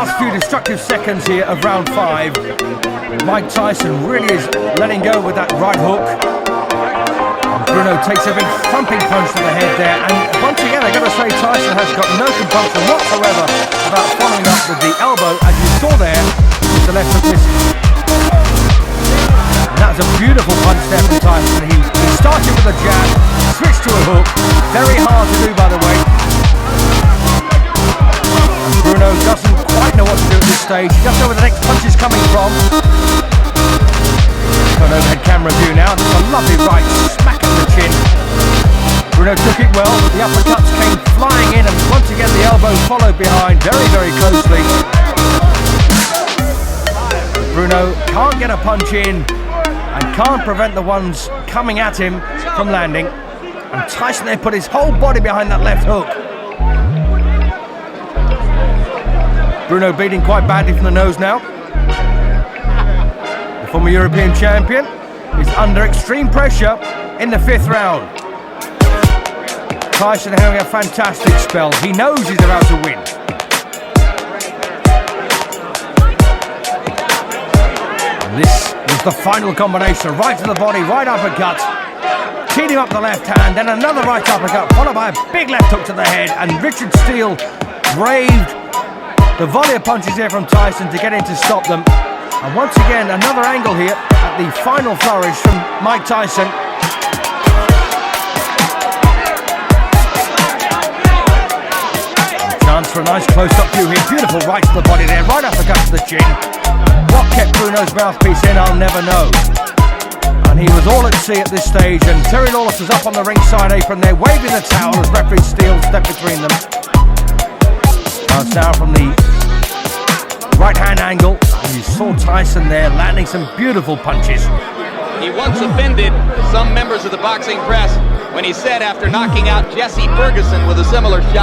last few destructive seconds here of round 5. Mike Tyson really is letting go with that right hook. And Bruno takes a big thumping punch to the head there, and once again I've got to say Tyson has got no compunction whatsoever about following up with the elbow, as you saw there with the left hook missing. And that's a beautiful punch there from Tyson. He started with a jab, switched to a hook, very hard to do by the way. And Bruno doesn't quite know what to do at this stage. He doesn't know where the next punch is coming from. Got an overhead camera view now. There's a lovely right smack at the chin. Bruno took it well, but the uppercuts came flying in, and once again the elbow followed behind very, very closely. Bruno can't get a punch in and can't prevent the ones coming at him from landing. And Tyson there put his whole body behind that left hook. Bruno bleeding quite badly from the nose now. The former European champion is under extreme pressure in the 5th round. Tyson having a fantastic spell. He knows he's about to win. And this was the final combination. Right to the body, right uppercut. Teed him up the left hand, then another right uppercut, followed by a big left hook to the head. And Richard Steele braved the volley of punches here from Tyson to get in to stop them. And once again, another angle here at the final flourish from Mike Tyson. A chance for a nice close-up view here. Beautiful right to the body there, right uppercut to the chin. What kept Bruno's mouthpiece in, I'll never know. And he was all at sea at this stage, and Terry Lawless was up on the ringside apron there, waving the towel as referee Steele stepped between them. Now from the right-hand angle, and you saw Tyson there landing some beautiful punches. He once offended some members of the boxing press when he said after knocking out Jesse Ferguson with a similar shot,